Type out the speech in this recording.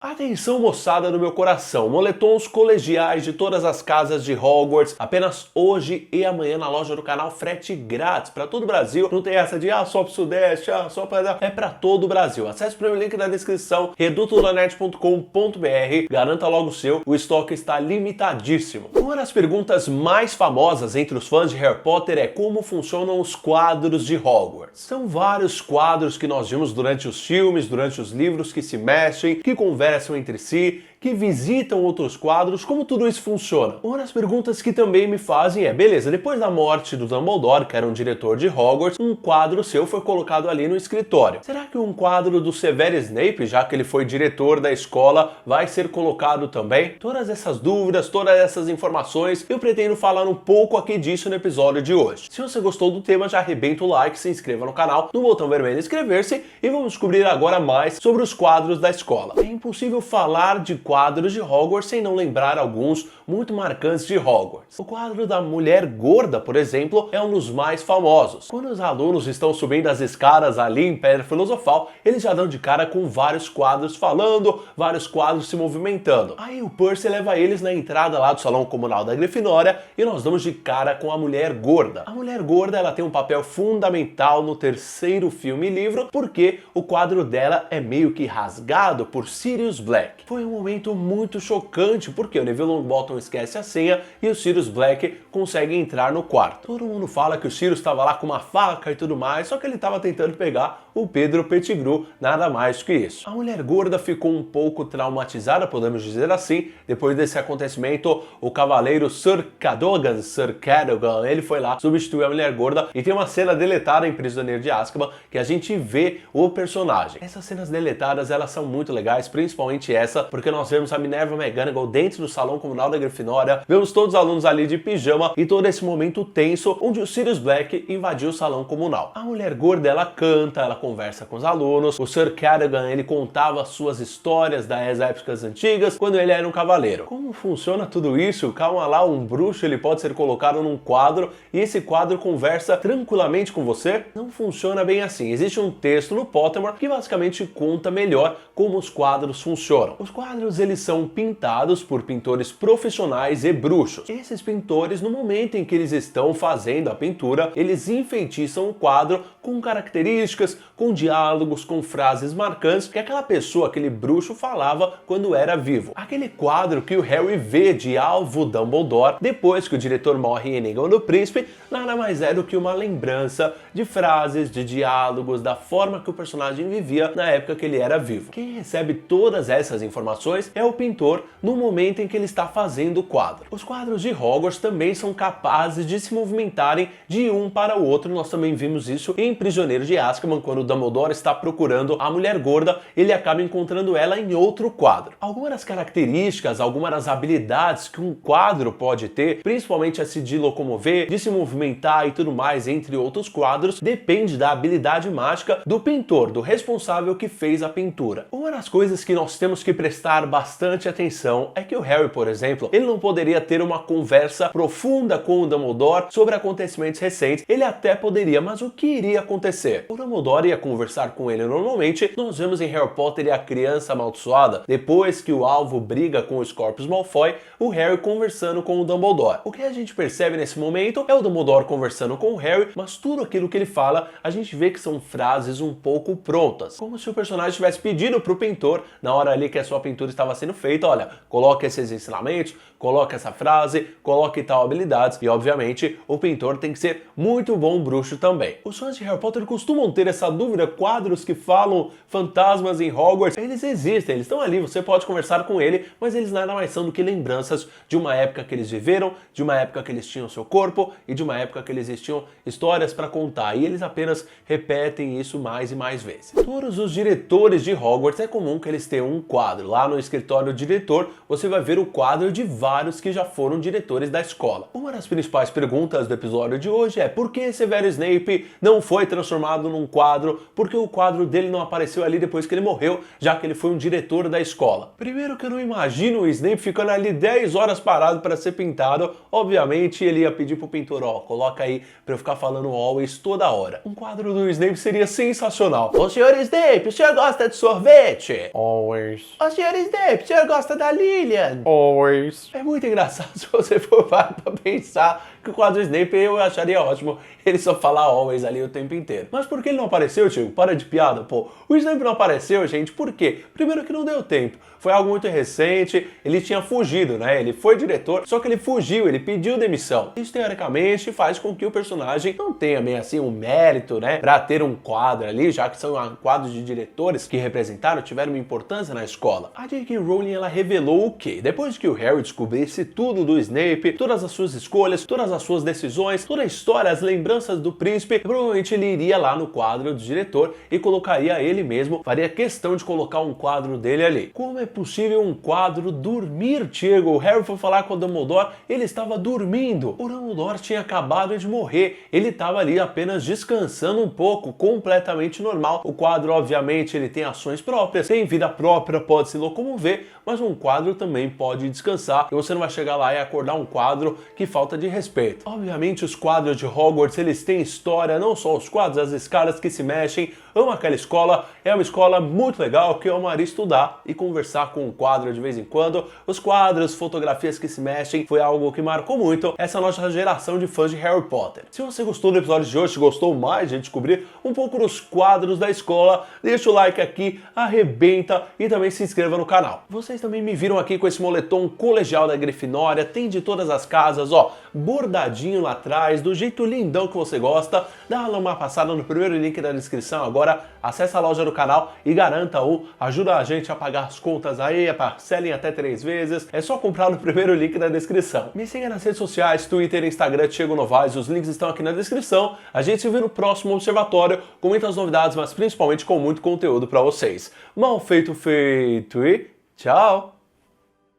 Atenção, moçada do meu coração, moletons colegiais de todas as casas de Hogwarts, apenas hoje e amanhã na loja do canal, frete grátis para todo o Brasil. Não tem essa de só pro Sudeste, só para... É para todo o Brasil. Acesse o primeiro link na descrição, redutolanet.com.br, garanta logo o seu, o estoque está limitadíssimo. Uma das perguntas mais famosas entre os fãs de Harry Potter é como funcionam os quadros de Hogwarts. São vários quadros que nós vimos durante os filmes, durante os livros, que se mexem, que conversam entre si, que visitam outros quadros. Como tudo isso funciona? Uma das perguntas que também me fazem é, beleza, depois da morte do Dumbledore, que era um diretor de Hogwarts, um quadro seu foi colocado ali no escritório. Será que um quadro do Severus Snape, já que ele foi diretor da escola, vai ser colocado também? Todas essas dúvidas, todas essas informações, eu pretendo falar um pouco aqui disso no episódio de hoje. Se você gostou do tema, já arrebenta o like, se inscreva no canal, no botão vermelho inscrever-se, e vamos descobrir agora mais sobre os quadros da escola. É impossível falar de quadros de Hogwarts sem não lembrar alguns muito marcantes de Hogwarts. O quadro da mulher gorda, por exemplo, é um dos mais famosos. Quando os alunos estão subindo as escadas ali em Pedra Filosofal, eles já dão de cara com vários quadros falando, vários quadros se movimentando. Aí o Percy leva eles na entrada lá do Salão Comunal da Grifinória e nós damos de cara com a mulher gorda. A mulher gorda, ela tem um papel fundamental no terceiro filme e livro, porque o quadro dela é meio que rasgado por Sirius Black. Foi um momento muito chocante, porque o Neville Longbottom esquece a senha e o Sirius Black consegue entrar no quarto. Todo mundo fala que o Sirius estava lá com uma faca e tudo mais, só que ele estava tentando pegar o Pedro Pettigrew, nada mais que isso. A mulher gorda ficou um pouco traumatizada, podemos dizer assim. Depois desse acontecimento, o cavaleiro Sir Cadogan, ele foi lá substituir a mulher gorda, e tem uma cena deletada em Prisioneiro de Azkaban que a gente vê o personagem. Essas cenas deletadas, elas são muito legais, principalmente essa, porque nós vemos a Minerva McGonagall dentro do Salão Comunal da Grifinória, vemos todos os alunos ali de pijama e todo esse momento tenso onde o Sirius Black invadiu o Salão Comunal. A mulher gorda, ela canta, ela conversa com os alunos, o Sir Cadogan, ele contava suas histórias das épocas antigas, quando ele era um cavaleiro. Como funciona tudo isso? Calma lá, um bruxo, ele pode ser colocado num quadro e esse quadro conversa tranquilamente com você? Não funciona bem assim. Existe um texto no Pottermore que basicamente conta melhor como os quadros funcionam. Os quadros, eles são pintados por pintores profissionais e bruxos. Esses pintores, no momento em que eles estão fazendo a pintura, eles enfeitiçam o quadro com características, com diálogos, com frases marcantes que aquela pessoa, aquele bruxo, falava quando era vivo. Aquele quadro que o Harry vê de alvo Dumbledore depois que o diretor morre em Enigma do Príncipe, nada mais é do que uma lembrança de frases, de diálogos, da forma que o personagem vivia na época que ele era vivo. Quem recebe todas essas informações é o pintor no momento em que ele está fazendo o quadro. Os quadros de Hogwarts também são capazes de se movimentarem de um para o outro. Nós também vimos isso em Prisioneiro de Azkaban, quando o Dumbledore está procurando a mulher gorda, ele acaba encontrando ela em outro quadro. Algumas das características, algumas das habilidades que um quadro pode ter, principalmente esse de locomover, de se movimentar e tudo mais, entre outros quadros, depende da habilidade mágica do pintor, do responsável que fez a pintura. Uma das coisas que nós temos que prestar bastante atenção é que o Harry, por exemplo, ele não poderia ter uma conversa profunda com o Dumbledore sobre acontecimentos recentes. Ele até poderia, mas o que iria acontecer? O Dumbledore ia conversar com ele normalmente. Nós vemos em Harry Potter e a Criança Amaldiçoada, depois que o alvo briga com o Scorpius Malfoy, o Harry conversando com o Dumbledore. O que a gente percebe nesse momento é o Dumbledore conversando com o Harry, mas tudo aquilo que ele fala, a gente vê que são frases um pouco prontas, como se o personagem tivesse pedido pro pintor, na hora ali que a sua pintura estava sendo feita, olha, coloque esses ensinamentos, coloque essa frase, coloque tal habilidades, e obviamente o pintor tem que ser muito bom bruxo também. Os fãs de Harry Potter costumam ter essa dúvida, quadros que falam fantasmas em Hogwarts, eles existem, eles estão ali, você pode conversar com ele, mas eles nada mais são do que lembranças de uma época que eles viveram, de uma época que eles tinham seu corpo e de uma época que eles tinham histórias para contar, e eles apenas repetem isso mais e mais vezes. Todos os diretores de Hogwarts, é comum que eles tenham um quadro. Lá no escritório do diretor, você vai ver o quadro de vários que já foram diretores da escola. Uma das principais perguntas do episódio de hoje é: por que Severus Snape não foi transformado num quadro quadro porque o quadro dele não apareceu ali depois que ele morreu, já que ele foi um diretor da escola. Primeiro que eu não imagino o Snape ficando ali 10 horas parado para ser pintado. Obviamente ele ia pedir pro pintor, ó, coloca aí pra eu ficar falando always toda hora. Um quadro do Snape seria sensacional. Ô senhor Snape, o senhor gosta de sorvete? Always. Ô senhor Snape, o senhor gosta da Lilian? Always. É muito engraçado se você for parar pra pensar que o quadro Snape eu acharia ótimo ele só falar always ali o tempo inteiro. Mas por que ele não apareceu, tio? Para de piada, pô. O Snape não apareceu, gente, por quê? Primeiro que não deu tempo. Foi algo muito recente, ele tinha fugido, né? Ele foi diretor, só que ele fugiu, ele pediu demissão. Isso, teoricamente, faz com que o personagem não tenha bem assim um mérito, né? Pra ter um quadro ali, já que são quadros de diretores que representaram, tiveram uma importância na escola. A J.K. Rowling, ela revelou o quê? Depois que o Harry descobrisse tudo do Snape, todas as suas escolhas, todas as suas decisões, toda a história, as lembranças do príncipe, provavelmente ele iria lá no quadro do diretor e colocaria ele mesmo, faria questão de colocar um quadro dele ali. Como é possível um quadro dormir, Diego? O Harry foi falar com o Dumbledore, ele estava dormindo. O Dumbledore tinha acabado de morrer, ele estava ali apenas descansando um pouco, completamente normal. O quadro, obviamente, ele tem ações próprias, tem vida própria, pode se locomover, mas um quadro também pode descansar e você não vai chegar lá e acordar um quadro que falta de respeito. Obviamente, os quadros de Hogwarts, eles têm história, não só os quadros, as escadas que se mexem. Amo aquela escola, é uma escola muito legal que eu amaria estudar e conversar com um quadro de vez em quando. Os quadros, fotografias que se mexem, foi algo que marcou muito essa nossa geração de fãs de Harry Potter. Se você gostou do episódio de hoje, gostou mais de descobrir um pouco dos quadros da escola, deixa o like aqui, arrebenta e também se inscreva no canal. Vocês também me viram aqui com esse moletom colegial da Grifinória, tem de todas as casas, ó, bordadinho lá atrás, do jeito lindão que você gosta. Dá uma passada no primeiro link da descrição agora, acessa a loja do canal e garanta um, ajuda a gente a pagar as contas aí, parcelem até 3 vezes, é só comprar no primeiro link da descrição. Me siga nas redes sociais, Twitter, Instagram, Diego Novaes, os links estão aqui na descrição. A gente se vê no próximo Observatório com muitas novidades, mas principalmente com muito conteúdo pra vocês. Mal feito, feito e tchau!